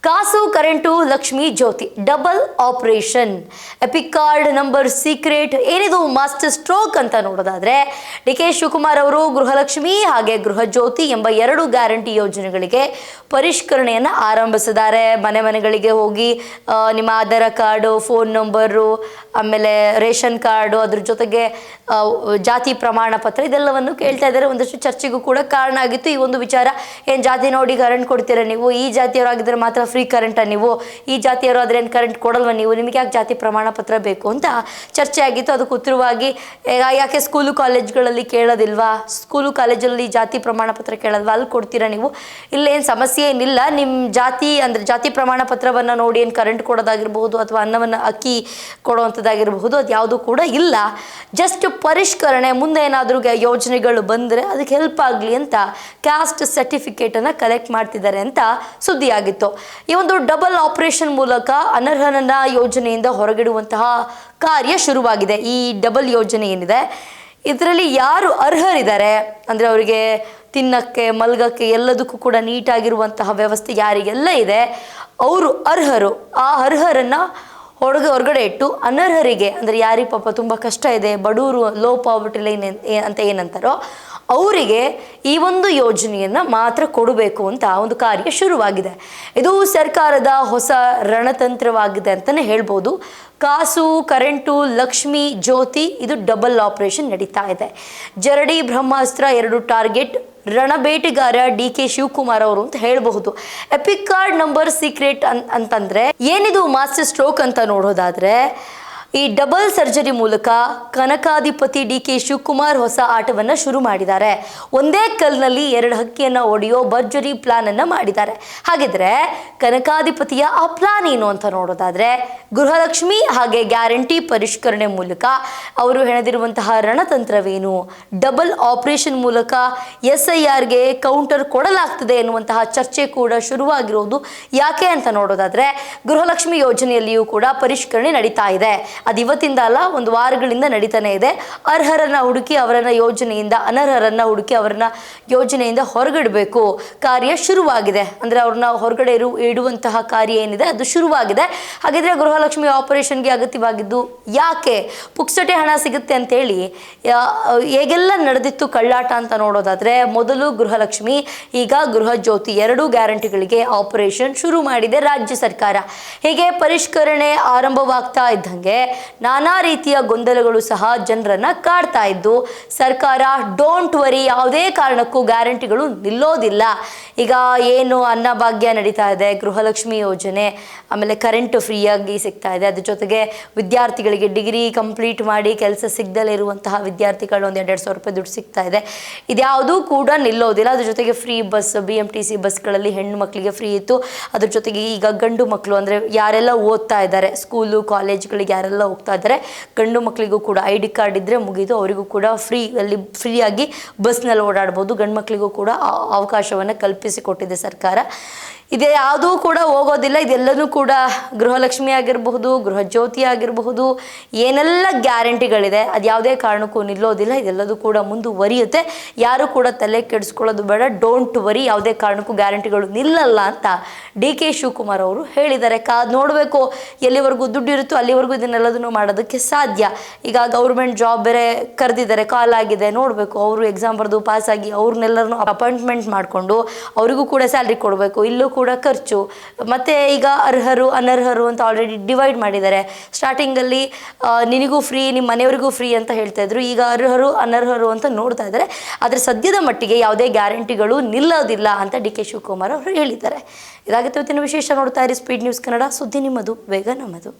ಕಾಸು current Lakshmi Jyothi double operation EPIC card number secret ಏನಿದು master stroke ಅಂತ ನೋಡೋದಾದ್ರೆ ಡಿ.ಕೆ. ಶಿವಕುಮಾರ್ ಅವರು ಗೃಹಲಕ್ಷ್ಮಿ ಹಾಗೆ ಗೃಹ ಜ್ಯೋತಿ ಎಂಬ ಎರಡು ಗ್ಯಾರಂಟಿ ಯೋಜನೆಗಳಿಗೆ ಪರಿಷ್ಕರಣೆಯನ್ನು ಆರಂಭಿಸಿದ್ದಾರೆ. ಮನೆ ಮನೆಗಳಿಗೆ ಹೋಗಿ ನಿಮ್ಮ ಆಧಾರ್ ಕಾರ್ಡು, ಫೋನ್ ನಂಬರು, ಆಮೇಲೆ ರೇಷನ್ ಕಾರ್ಡು, ಅದ್ರ ಜೊತೆಗೆ ಜಾತಿ ಪ್ರಮಾಣ ಪತ್ರ ಇದೆಲ್ಲವನ್ನು ಕೇಳ್ತಾ ಇದ್ದಾರೆ. ಒಂದಷ್ಟು ಚರ್ಚೆಗೂ ಕೂಡ ಕಾರಣ ಆಗಿತ್ತು ಈ ಒಂದು ವಿಚಾರ. ಏನು ಜಾತಿ ನೋಡಿ ಕರೆಂಟ್ ಕೊಡ್ತೀರಾ ನೀವು, ಈ ಜಾತಿಯವರಾಗಿದ್ದರೆ ಮಾತ್ರ ಫ್ರೀ ಕರೆಂಟ, ನೀವು ಈ ಜಾತಿಯವರು ಆದ್ರೆ ಏನು ಕರೆಂಟ್ ಕೊಡಲ್ವ, ನೀವು ನಿಮಗೆ ಯಾಕೆ ಜಾತಿ ಪ್ರಮಾಣ ಪತ್ರ ಬೇಕು ಅಂತ ಚರ್ಚೆ ಆಗಿತ್ತು. ಅದಕ್ಕೆ ಉತ್ತರವಾಗಿ ಯಾಕೆ ಸ್ಕೂಲು ಕಾಲೇಜ್ಗಳಲ್ಲಿ ಕೇಳೋದಿಲ್ವಾ, ಸ್ಕೂಲು ಕಾಲೇಜಲ್ಲಿ ಜಾತಿ ಪ್ರಮಾಣ ಪತ್ರ ಕೇಳೋಲ್ವಾ, ಅಲ್ಲಿ ಕೊಡ್ತೀರಾ ನೀವು, ಇಲ್ಲೇನು ಸಮಸ್ಯೆ ಏನಿಲ್ಲ, ನಿಮ್ಮ ಜಾತಿ ಅಂದರೆ ಜಾತಿ ಪ್ರಮಾಣ ಪತ್ರವನ್ನು ನೋಡಿ ಏನು ಕರೆಂಟ್ ಕೊಡೋದಾಗಿರ್ಬಹುದು ಅಥವಾ ಅನ್ನವನ್ನು ಅಕ್ಕಿ ಕೊಡುವಂಥದ್ದಾಗಿರಬಹುದು, ಅದು ಯಾವುದೂ ಕೂಡ ಇಲ್ಲ. ಜಸ್ಟ್ ಪರಿಷ್ಕರಣೆ, ಮುಂದೆ ಏನಾದರೂ ಯೋಜನೆಗಳು ಬಂದರೆ ಅದಕ್ಕೆ ಹೆಲ್ಪ್ ಆಗಲಿ ಅಂತ ಕ್ಯಾಸ್ಟ್ ಸರ್ಟಿಫಿಕೇಟನ್ನು ಕಲೆಕ್ಟ್ ಮಾಡ್ತಿದ್ದಾರೆ ಅಂತ ಸುದ್ದಿಯಾಗಿತ್ತು. ಈ ಒಂದು ಡಬಲ್ ಆಪರೇಷನ್ ಮೂಲಕ ಅನರ್ಹನ ಯೋಜನೆಯಿಂದ ಹೊರಗಿಡುವಂತಹ ಕಾರ್ಯ ಶುರುವಾಗಿದೆ. ಈ ಡಬಲ್ ಯೋಜನೆ ಏನಿದೆ ಇದರಲ್ಲಿ ಯಾರು ಅರ್ಹರಿದ್ದಾರೆ ಅಂದರೆ ಅವರಿಗೆ ತಿನ್ನಕ್ಕೆ ಮಲ್ಗಕ್ಕೆ ಎಲ್ಲದಕ್ಕೂ ಕೂಡ ನೀಟಾಗಿರುವಂತಹ ವ್ಯವಸ್ಥೆ ಯಾರಿಗೆಲ್ಲ ಇದೆ ಅವರು ಅರ್ಹರು. ಆ ಅರ್ಹರನ್ನು ಹೊರಗಡೆ ಇಟ್ಟು ಅನರ್ಹರಿಗೆ ಅಂದರೆ ಯಾರಿಗೆ ಪಾಪ ತುಂಬ ಕಷ್ಟ ಇದೆ, ಬಡವರು, ಲೋ ಪಾವರ್ಟಿ ಲೈನ್ ಅಂತ ಏನಂತಾರೋ ಅವರಿಗೆ ಈ ಒಂದು ಯೋಜನೆಯನ್ನು ಮಾತ್ರ ಕೊಡಬೇಕು ಅಂತ ಒಂದು ಕಾರ್ಯ ಶುರುವಾಗಿದೆ. ಇದು ಸರ್ಕಾರದ ಹೊಸ ರಣತಂತ್ರವಾಗಿದೆ ಅಂತಲೇ ಹೇಳ್ಬೋದು. ಕಾಸು ಕರೆಂಟು ಲಕ್ಷ್ಮಿ ಜ್ಯೋತಿ ಇದು ಡಬಲ್ ಆಪರೇಷನ್ ನಡೀತಾ ಇದೆ. ಜರಡಿ ಬ್ರಹ್ಮಾಸ್ತ್ರ ಎರಡು ಟಾರ್ಗೆಟ್ ರಣಬೇಟೆಗಾರ ಡಿ.ಕೆ. ಶಿವಕುಮಾರ್ ಅವರು ಅಂತ ಹೇಳಬಹುದು. ಎಪಿಕ್ ಕಾರ್ಡ್ ನಂಬರ್ ಸೀಕ್ರೆಟ್ ಅಂತಂದ್ರೆ ಏನಿದು ಮಾಸ್ಟರ್ ಸ್ಟ್ರೋಕ್ ಅಂತ ನೋಡೋದಾದ್ರೆ ಈ ಡಬಲ್ ಸರ್ಜರಿ ಮೂಲಕ ಕನಕಾಧಿಪತಿ ಡಿ.ಕೆ. ಶಿವಕುಮಾರ್ ಹೊಸ ಆಟವನ್ನು ಶುರು ಮಾಡಿದ್ದಾರೆ. ಒಂದೇ ಕಲ್ನಲ್ಲಿ ಎರಡು ಹಕ್ಕಿಯನ್ನು ಹೊಡೆಯೋ ಭರ್ಜರಿ ಪ್ಲಾನ್ ಅನ್ನು ಮಾಡಿದ್ದಾರೆ. ಹಾಗಿದ್ರೆ ಕನಕಾಧಿಪತಿಯ ಆ ಪ್ಲಾನ್ ಏನು ಅಂತ ನೋಡೋದಾದ್ರೆ ಗೃಹಲಕ್ಷ್ಮಿ ಹಾಗೆ ಗ್ಯಾರಂಟಿ ಪರಿಷ್ಕರಣೆ ಮೂಲಕ ಅವರು ಹೆಣೆದಿರುವಂತಹ ರಣತಂತ್ರವೇನು, ಡಬಲ್ ಆಪರೇಷನ್ ಮೂಲಕ SIRಗೆ ಕೌಂಟರ್ ಕೊಡಲಾಗ್ತದೆ ಎನ್ನುವಂತಹ ಚರ್ಚೆ ಕೂಡ ಶುರುವಾಗಿರೋದು ಯಾಕೆ ಅಂತ ನೋಡೋದಾದ್ರೆ ಗೃಹಲಕ್ಷ್ಮಿ ಯೋಜನೆಯಲ್ಲಿಯೂ ಕೂಡ ಪರಿಷ್ಕರಣೆ ನಡೀತಾ ಇದೆ. ಅದು ಇವತ್ತಿಂದ ಅಲ್ಲ, ಒಂದು ವಾರಗಳಿಂದ ನಡೀತಾನೆ ಇದೆ. ಅರ್ಹರನ್ನ ಹುಡುಕಿ ಅವರನ್ನ ಯೋಜನೆಯಿಂದ, ಅನರ್ಹರನ್ನ ಹುಡುಕಿ ಅವರನ್ನ ಯೋಜನೆಯಿಂದ ಹೊರಗಿಡಬೇಕು ಕಾರ್ಯ ಶುರುವಾಗಿದೆ. ಅಂದರೆ ಅವ್ರನ್ನ ಹೊರಗಡೆ ಇಡುವಂತಹ ಕಾರ್ಯ ಏನಿದೆ ಅದು ಶುರುವಾಗಿದೆ. ಹಾಗಿದ್ರೆ ಗೃಹಲಕ್ಷ್ಮಿ ಆಪರೇಷನ್ಗೆ ಅಗತ್ಯವಾಗಿದ್ದು ಯಾಕೆ, ಪುಕ್ಸಟೆ ಹಣ ಸಿಗುತ್ತೆ ಅಂತೇಳಿ ಹೇಗೆಲ್ಲ ನಡೆದಿತ್ತು ಕಳ್ಳಾಟ ಅಂತ ನೋಡೋದಾದ್ರೆ ಮೊದಲು ಗೃಹಲಕ್ಷ್ಮಿ, ಈಗ ಗೃಹ ಜ್ಯೋತಿ ಎರಡೂ ಗ್ಯಾರಂಟಿಗಳಿಗೆ ಆಪರೇಷನ್ ಶುರು ಮಾಡಿದೆ ರಾಜ್ಯ ಸರ್ಕಾರ. ಹೀಗೆ ಪರಿಷ್ಕರಣೆ ಆರಂಭವಾಗ್ತಾ ಇದ್ದಂಗೆ ನಾನಾ ರೀತಿಯ ಗೊಂದಲಗಳು ಸಹ ಜನರನ್ನ ಕಾಡ್ತಾ ಇದ್ದು ಸರ್ಕಾರ ಡೋಂಟ್ ವರಿ, ಯಾವುದೇ ಕಾರಣಕ್ಕೂ ಗ್ಯಾರಂಟಿಗಳು ನಿಲ್ಲೋದಿಲ್ಲ. ಈಗ ಏನು ಅನ್ನಭಾಗ್ಯ ನಡೀತಾ ಇದೆ, ಗೃಹಲಕ್ಷ್ಮಿ ಯೋಜನೆ, ಆಮೇಲೆ ಕರೆಂಟ್ ಫ್ರೀಯಾಗಿ ಸಿಗ್ತಾ ಇದೆ, ಅದ್ರ ಜೊತೆಗೆ ವಿದ್ಯಾರ್ಥಿಗಳಿಗೆ ಡಿಗ್ರಿ ಕಂಪ್ಲೀಟ್ ಮಾಡಿ ಕೆಲಸ ಸಿಗದಲ್ಲೇ ಇರುವಂತಹ ವಿದ್ಯಾರ್ಥಿಗಳು ಒಂದು 2,000 ರೂಪಾಯಿ ದುಡ್ಡು ಸಿಗ್ತಾ ಇದೆ. ಇದ್ಯಾವುದೂ ಕೂಡ ನಿಲ್ಲೋದಿಲ್ಲ. ಅದ್ರ ಜೊತೆಗೆ ಫ್ರೀ ಬಸ್, BMTC ಬಸ್ಗಳಲ್ಲಿ ಹೆಣ್ಣು ಮಕ್ಕಳಿಗೆ ಫ್ರೀ ಇತ್ತು. ಅದ್ರ ಜೊತೆಗೆ ಈಗ ಗಂಡು ಮಕ್ಕಳು ಅಂದರೆ ಯಾರೆಲ್ಲ ಓದ್ತಾ ಇದ್ದಾರೆ, ಸ್ಕೂಲು ಕಾಲೇಜ್ಗಳಿಗೆ ಯಾರೆಲ್ಲ ಹೋಗ್ತಾ ಇದ್ದಾರೆ, ಗಂಡು ಮಕ್ಕಳಿಗೂ ಕೂಡ ID ಕಾರ್ಡ್ ಇದ್ದರೆ ಮುಗಿದು ಅವರಿಗೂ ಕೂಡ ಫ್ರೀಯಾಗಿ ಬಸ್ನಲ್ಲಿ ಓಡಾಡ್ಬೋದು. ಗಂಡು ಮಕ್ಕಳಿಗೂ ಕೂಡ ಅವಕಾಶವನ್ನು ಕಲ್ಪಿಸಿಕೊಟ್ಟಿದೆ ಸರ್ಕಾರ. ಇದೇ ಯಾವುದೂ ಕೂಡ ಹೋಗೋದಿಲ್ಲ. ಇದೆಲ್ಲನೂ ಕೂಡ ಗೃಹಲಕ್ಷ್ಮಿ ಆಗಿರಬಹುದು, ಗೃಹ ಜ್ಯೋತಿ ಆಗಿರಬಹುದು, ಏನೆಲ್ಲ ಗ್ಯಾರಂಟಿಗಳಿದೆ ಅದು ಯಾವುದೇ ಕಾರಣಕ್ಕೂ ನಿಲ್ಲೋದಿಲ್ಲ. ಇದೆಲ್ಲದೂ ಕೂಡ ಮುಂದುವರಿಯುತ್ತೆ. ಯಾರು ಕೂಡ ತಲೆ ಕೆಡಿಸ್ಕೊಳ್ಳೋದು ಬೇಡ, ಡೋಂಟ್ ವರಿ, ಯಾವುದೇ ಕಾರಣಕ್ಕೂ ಗ್ಯಾರಂಟಿಗಳು ನಿಲ್ಲಲ್ಲ ಅಂತ ಡಿ.ಕೆ. ಶಿವಕುಮಾರ್ ಅವರು ಹೇಳಿದ್ದಾರೆ. ನೋಡಬೇಕು, ಎಲ್ಲಿವರೆಗೂ ದುಡ್ಡು ಇರುತ್ತೋ ಅಲ್ಲಿವರೆಗೂ ಇದನ್ನೆಲ್ಲದನ್ನು ಮಾಡೋದಕ್ಕೆ ಸಾಧ್ಯ. ಈಗ ಗೌರ್ಮೆಂಟ್ ಜಾಬ್ ಬೇರೆ ಕರೆದಿದ್ದಾರೆ, ಕಾಲ್ ಆಗಿದೆ, ನೋಡಬೇಕು ಅವರು ಎಕ್ಸಾಮ್ ಬರೆದು ಪಾಸಾಗಿ ಅವ್ರನ್ನೆಲ್ಲರನ್ನು ಅಪಾಯಿಂಟ್ಮೆಂಟ್ ಮಾಡಿಕೊಂಡು ಅವರಿಗೂ ಕೂಡ ಸ್ಯಾಲ್ರಿ ಕೊಡಬೇಕು. ಇಲ್ಲೂ ಕೂಡ ಖರ್ಚು. ಮತ್ತು ಈಗ ಅರ್ಹರು ಅನರ್ಹರು ಅಂತ ಆಲ್ರೆಡಿ ಡಿವೈಡ್ ಮಾಡಿದ್ದಾರೆ. ಸ್ಟಾರ್ಟಿಂಗಲ್ಲಿ ನಿನಗೂ ಫ್ರೀ, ನಿಮ್ಮ ಮನೆಯವರಿಗೂ ಫ್ರೀ ಅಂತ ಹೇಳ್ತಾ ಇದ್ರು. ಈಗ ಅರ್ಹರು ಅನರ್ಹರು ಅಂತ ನೋಡ್ತಾ ಇದ್ದಾರೆ. ಆದರೆ ಸದ್ಯದ ಮಟ್ಟಿಗೆ ಯಾವುದೇ ಗ್ಯಾರಂಟಿಗಳು ನಿಲ್ಲೋದಿಲ್ಲ ಅಂತ ಡಿ.ಕೆ. ಶಿವಕುಮಾರ್ ಅವರು ಹೇಳಿದ್ದಾರೆ. ಇದಾಗಿತ್ತು ಇವತ್ತಿನ ವಿಶೇಷ. ನೋಡ್ತಾ ಇರಿ ಸ್ಪೀಡ್ ನ್ಯೂಸ್ ಕನ್ನಡ, ಸುದ್ದಿ ನಿಮ್ಮದು, ವೇಗ ನಮ್ಮದು.